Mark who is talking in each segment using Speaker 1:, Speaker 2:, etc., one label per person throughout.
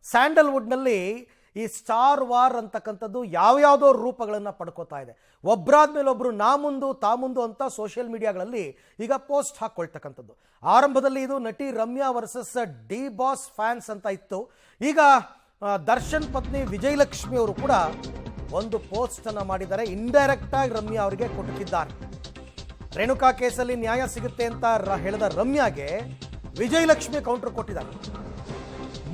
Speaker 1: ಸ್ಯಾಂಡಲ್ವುಡ್ನಲ್ಲಿ ಈ star war ಅಂತಕ್ಕಂಥದ್ದು ಯಾವ್ಯಾವುದೋ ರೂಪಗಳನ್ನು ಪಡ್ಕೋತಾ ಇದೆ. ಒಬ್ಬರಾದ್ಮೇಲೆ ಒಬ್ಬರು ನಾ ಮುಂದು ತಾ ಮುಂದು ಅಂತ ಸೋಷಿಯಲ್ ಮೀಡಿಯಾಗಳಲ್ಲಿ ಈಗ ಪೋಸ್ಟ್ ಹಾಕ್ಕೊಳ್ತಕ್ಕಂಥದ್ದು. ಆರಂಭದಲ್ಲಿ ಇದು ನಟಿ Ramya versus D boss fans ಅಂತ ಇತ್ತು. ಈಗ ದರ್ಶನ್ ಪತ್ನಿ ವಿಜಯಲಕ್ಷ್ಮಿ ಅವರು ಕೂಡ ಒಂದು ಪೋಸ್ಟ್ ಅನ್ನು ಮಾಡಿದ್ದಾರೆ. ಇಂಡೈರೆಕ್ಟ್ ಆಗಿ ರಮ್ಯಾ ಅವರಿಗೆ ಕೊಟ್ಟಿದ್ದಾರೆ. ರೇಣುಕಾ ಕೇಸಲ್ಲಿ ನ್ಯಾಯ ಸಿಗುತ್ತೆ ಅಂತ ಹೇಳಿದ ರಮ್ಯಾಗೆ ವಿಜಯಲಕ್ಷ್ಮಿ ಕೌಂಟರ್ ಕೊಟ್ಟಿದ್ದಾರೆ.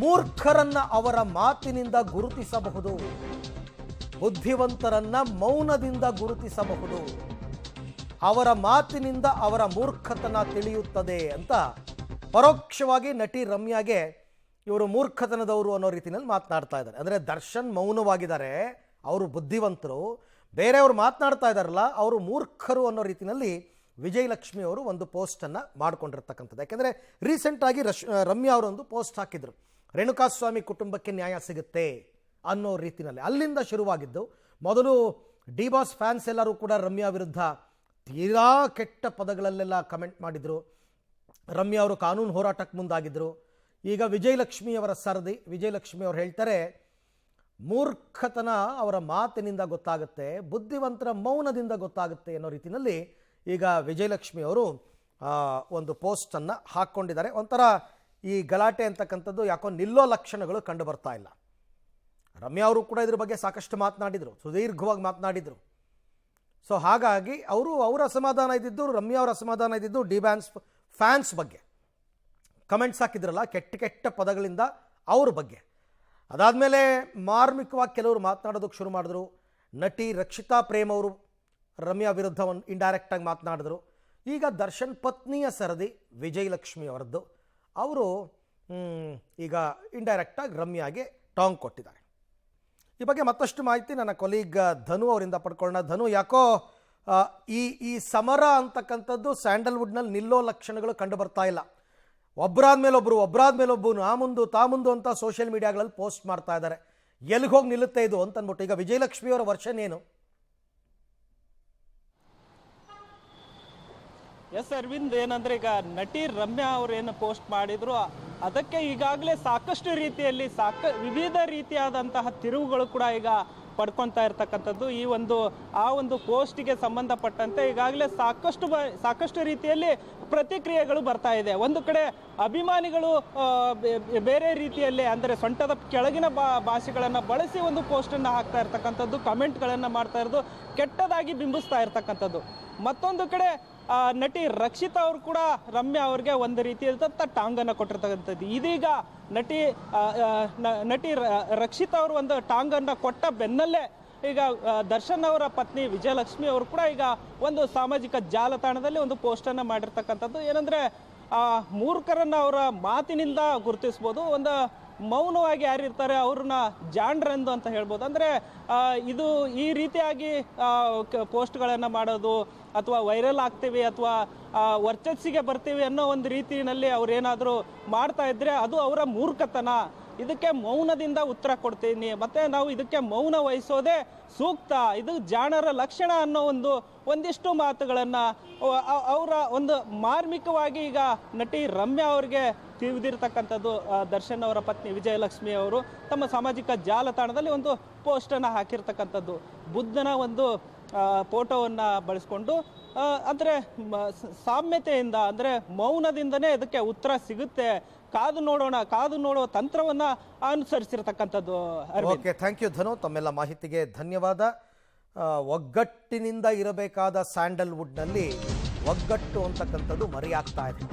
Speaker 1: ಮೂರ್ಖರನ್ನ ಅವರ ಮಾತಿನಿಂದ ಗುರುತಿಸಬಹುದು, ಬುದ್ಧಿವಂತರನ್ನ ಮೌನದಿಂದ ಗುರುತಿಸಬಹುದು, ಅವರ ಮಾತಿನಿಂದ ಅವರ ಮೂರ್ಖತನ ತಿಳಿಯುತ್ತದೆ ಅಂತ ಪರೋಕ್ಷವಾಗಿ ನಟಿ ರಮ್ಯಾಗೆ ಇವರು ಮೂರ್ಖತನದವರು ಅನ್ನೋ ರೀತಿಯಲ್ಲಿ ಮಾತನಾಡ್ತಾ ಇದ್ದಾರೆ. ಅಂದರೆ ದರ್ಶನ್ ಮೌನವಾಗಿದ್ದಾರೆ, ಅವರು ಬುದ್ಧಿವಂತರು, ಬೇರೆಯವರು ಮಾತನಾಡ್ತಾ ಇದ್ದಾರಲ್ಲ ಅವರು ಮೂರ್ಖರು ಅನ್ನೋ ರೀತಿಯಲ್ಲಿ ವಿಜಯಲಕ್ಷ್ಮಿ ಅವರು ಒಂದು ಪೋಸ್ಟನ್ನು ಮಾಡಿಕೊಂಡಿರ್ತಕ್ಕಂಥದ್ದು. ಯಾಕೆಂದರೆ ರೀಸೆಂಟಾಗಿ ರಮ್ಯಾ ಅವರೊಂದು ಪೋಸ್ಟ್ ಹಾಕಿದರು, ರೇಣುಕಾಸ್ವಾಮಿ ಕುಟುಂಬಕ್ಕೆ ನ್ಯಾಯ ಸಿಗುತ್ತೆ ಅನ್ನೋ ರೀತಿಯಲ್ಲಿ. ಅಲ್ಲಿಂದ ಶುರುವಾಗಿದ್ದು. ಮೊದಲು ಡಿ ಬಾಸ್ ಫ್ಯಾನ್ಸ್ ಎಲ್ಲರೂ ಕೂಡ ರಮ್ಯಾ ವಿರುದ್ಧ ತೀರಾ ಕೆಟ್ಟ ಪದಗಳಲ್ಲೆಲ್ಲ ಕಮೆಂಟ್ ಮಾಡಿದರು. ರಮ್ಯಾ ಅವರು ಕಾನೂನು ಹೋರಾಟಕ್ಕೆ ಮುಂದಾಗಿದ್ದರು. ಈಗ ವಿಜಯಲಕ್ಷ್ಮಿಯವರ ಸರದಿ. ವಿಜಯಲಕ್ಷ್ಮಿ ಅವರು ಹೇಳ್ತಾರೆ, ಮೂರ್ಖತನ ಅವರ ಮಾತಿನಿಂದ ಗೊತ್ತಾಗುತ್ತೆ, ಬುದ್ಧಿವಂತರ ಮೌನದಿಂದ ಗೊತ್ತಾಗುತ್ತೆ ಅನ್ನೋ ರೀತಿಯಲ್ಲಿ ಈಗ ವಿಜಯಲಕ್ಷ್ಮಿ ಅವರು ಒಂದು ಪೋಸ್ಟನ್ನು ಹಾಕ್ಕೊಂಡಿದ್ದಾರೆ. ಒಂಥರ ಈ ಗಲಾಟೆ ಅಂತಕ್ಕಂಥದ್ದು ಯಾಕೋ ನಿಲ್ಲೋ ಲಕ್ಷಣಗಳು ಕಂಡು ಬರ್ತಾ ಇಲ್ಲ. ರಮ್ಯಾ ಅವರು ಕೂಡ ಇದ್ರ ಬಗ್ಗೆ ಸಾಕಷ್ಟು ಮಾತನಾಡಿದರು, ಸುದೀರ್ಘವಾಗಿ ಮಾತನಾಡಿದರು. ಸೊ ಹಾಗಾಗಿ ಅವರ ಅಸಮಾಧಾನ ಇದ್ದಿದ್ದು, ರಮ್ಯಾ ಅವರ ಅಸಮಾಧಾನ ಇದ್ದಿದ್ದು ಡಿ ಬಾಸ್ ಫ್ಯಾನ್ಸ್ ಬಗ್ಗೆ ಕಮೆಂಟ್ಸ್ ಹಾಕಿದ್ರಲ್ಲ ಕೆಟ್ಟ ಕೆಟ್ಟ ಪದಗಳಿಂದ ಅವ್ರ ಬಗ್ಗೆ. ಅದಾದಮೇಲೆ ಮಾರ್ಮಿಕವಾಗಿ ಕೆಲವರು ಮಾತನಾಡೋದಕ್ಕೆ ಶುರು ಮಾಡಿದ್ರು. ನಟಿ ರಕ್ಷಿತಾ ಪ್ರೇಮ್ ಅವರು ರಮ್ಯಾ ವಿರುದ್ಧ ಒಂದು ಇಂಡೈರೆಕ್ಟಾಗಿ ಮಾತನಾಡಿದ್ರು. ಈಗ ದರ್ಶನ್ ಪತ್ನಿಯ ಸರದಿ ವಿಜಯಲಕ್ಷ್ಮಿ ಅವರದ್ದು. ಅವರು ಈಗ ಇಂಡೈರೆಕ್ಟಾಗಿ ರಮ್ಯಾಗೆ ಟಾಂಗ್ ಕೊಟ್ಟಿದ್ದಾರೆ. ಈ ಬಗ್ಗೆ ಮತ್ತಷ್ಟು ಮಾಹಿತಿ ನನ್ನ ಕೊಲೀಗ್ ಧನು ಅವರಿಂದ ಪಡ್ಕೊಳ್ಳೋಣ. ಧನು, ಯಾಕೋ ಈ ಸಮರ ಅಂತಕ್ಕಂಥದ್ದು ಸ್ಯಾಂಡಲ್ವುಡ್ನಲ್ಲಿ ನಿಲ್ಲೋ ಲಕ್ಷಣಗಳು ಕಂಡು ಬರ್ತಾ ಇಲ್ಲ. ಒಬ್ಬರಾದ್ಮೇಲೊಬ್ಬರು ನಾ ಮುಂದು ತಾ ಮುಂದು ಅಂತ ಸೋಷಿಯಲ್ ಮೀಡಿಯಾಗಳಲ್ಲಿ ಪೋಸ್ಟ್ ಮಾಡ್ತಾ ಇದ್ದಾರೆ. ಎಲ್ಲಿಗೆ ಹೋಗಿ ನಿಲ್ಲುತ್ತೆ ಇದು ಅಂತ ಅಂದ್ಬಿಟ್ಟು ಈಗ ವಿಜಯಲಕ್ಷ್ಮಿಯವರ ವರ್ಷನ್ ಏನು?
Speaker 2: ಎಸ್ ಅರವಿಂದ್, ಏನಂದ್ರೆ ಈಗ ನಟಿ ರಮ್ಯಾ ಅವರು ಏನು ಪೋಸ್ಟ್ ಮಾಡಿದ್ರು ಅದಕ್ಕೆ ಈಗಾಗಲೇ ಸಾಕಷ್ಟು ರೀತಿಯಲ್ಲಿ ವಿವಿಧ ರೀತಿಯಾದಂತಹ ತಿರುವುಗಳು ಕೂಡ ಈಗ ಪಡ್ಕೊತಾ ಇರ್ತಕ್ಕಂಥದ್ದು. ಆ ಒಂದು ಪೋಸ್ಟಿಗೆ ಸಂಬಂಧಪಟ್ಟಂತೆ ಈಗಾಗಲೇ ಸಾಕಷ್ಟು ರೀತಿಯಲ್ಲಿ ಪ್ರತಿಕ್ರಿಯೆಗಳು ಬರ್ತಾ ಇದೆ. ಒಂದು ಕಡೆ ಅಭಿಮಾನಿಗಳು ಬೇರೆ ರೀತಿಯಲ್ಲಿ ಅಂದರೆ ಸೊಂಟದ ಕೆಳಗಿನ ಭಾಷೆಗಳನ್ನು ಬಳಸಿ ಒಂದು ಪೋಸ್ಟನ್ನು ಹಾಕ್ತಾ ಇರ್ತಕ್ಕಂಥದ್ದು, ಕಮೆಂಟ್ಗಳನ್ನು ಮಾಡ್ತಾ ಇರೋದು, ಕೆಟ್ಟದಾಗಿ ಬಿಂಬಿಸ್ತಾ ಇರ್ತಕ್ಕಂಥದ್ದು. ಮತ್ತೊಂದು ಕಡೆ ನಟಿ ರಕ್ಷಿತಾ ಅವರು ಕೂಡ ರಮ್ಯಾ ಅವ್ರಿಗೆ ಒಂದು ರೀತಿಯಾದಂಥ ಟಾಂಗನ್ನು ಕೊಟ್ಟಿರ್ತಕ್ಕಂಥದ್ದು. ಇದೀಗ ನಟಿ ರಕ್ಷಿತಾ ಅವರು ಒಂದು ಟಾಂಗನ್ನು ಕೊಟ್ಟ ಬೆನ್ನಲ್ಲೇ ಈಗ ದರ್ಶನ್ ಅವರ ಪತ್ನಿ ವಿಜಯಲಕ್ಷ್ಮಿ ಅವರು ಕೂಡ ಈಗ ಒಂದು ಸಾಮಾಜಿಕ ಜಾಲತಾಣದಲ್ಲಿ ಒಂದು ಪೋಸ್ಟನ್ನು ಮಾಡಿರ್ತಕ್ಕಂಥದ್ದು. ಏನಂದರೆ ಮೂರ್ಖರನ್ನು ಅವರ ಮಾತಿನಿಂದ ಗುರುತಿಸ್ಬೋದು, ಒಂದು ಮೌನವಾಗಿ ಯಾರಿರ್ತಾರೆ ಅವ್ರನ್ನ ಜಾಣ್ರೆಂದು ಅಂತ ಹೇಳ್ಬೋದು. ಅಂದರೆ ಇದು ಈ ರೀತಿಯಾಗಿ ಪೋಸ್ಟ್ಗಳನ್ನು ಮಾಡೋದು ಅಥವಾ ವೈರಲ್ ಆಗ್ತೀವಿ ಅಥವಾ ವರ್ಚಸ್ಸಿಗೆ ಬರ್ತೀವಿ ಅನ್ನೋ ಒಂದು ರೀತಿಯಲ್ಲಿ ಅವ್ರೇನಾದರೂ ಮಾಡ್ತಾ ಇದ್ರೆ ಅದು ಅವರ ಮೂರ್ಖತನ. ಇದಕ್ಕೆ ಮೌನದಿಂದ ಉತ್ತರ ಕೊಡ್ತೀನಿ, ಮತ್ತೆ ನಾವು ಇದಕ್ಕೆ ಮೌನ ವಹಿಸೋದೇ ಸೂಕ್ತ, ಇದು ಜಾಣರ ಲಕ್ಷಣ ಅನ್ನೋ ಒಂದಿಷ್ಟು ಮಾತುಗಳನ್ನು ಅವರ ಒಂದು ಮಾರ್ಮಿಕವಾಗಿ ಈಗ ನಟಿ ರಮ್ಯಾ ಅವ್ರಿಗೆ ತಿಳಿದಿರ್ತಕ್ಕಂಥದ್ದು. ದರ್ಶನ್ ಅವರ ಪತ್ನಿ ವಿಜಯಲಕ್ಷ್ಮಿ ಅವರು ತಮ್ಮ ಸಾಮಾಜಿಕ ಜಾಲತಾಣದಲ್ಲಿ ಒಂದು ಪೋಸ್ಟನ್ನು ಹಾಕಿರ್ತಕ್ಕಂಥದ್ದು. ಬುದ್ಧನ ಒಂದು ಫೋಟೋವನ್ನು ಬಳಸ್ಕೊಂಡು ಅಂದರೆ ಸಾಮ್ಯತೆಯಿಂದ ಅಂದರೆ ಮೌನದಿಂದನೇ ಇದಕ್ಕೆ ಉತ್ತರ ಸಿಗುತ್ತೆ, ಕಾದು ನೋಡೋ ತಂತ್ರವನ್ನು ಅನುಸರಿಸಿರ್ತಕ್ಕಂಥದ್ದು.
Speaker 1: ಓಕೆ, ಥ್ಯಾಂಕ್ ಯು ಧನು. ತಮ್ಮೆಲ್ಲ ಮಾಹಿತಿಗೆ ಧನ್ಯವಾದ. ಒಗ್ಗಟ್ಟಿನಿಂದ ಇರಬೇಕಾದ ಸ್ಯಾಂಡಲ್ವುಡ್ನಲ್ಲಿ ಒಗ್ಗಟ್ಟು ಅಂತಕ್ಕಂಥದ್ದು ಮರೆಯಾಗ್ತಾ ಇದೆ.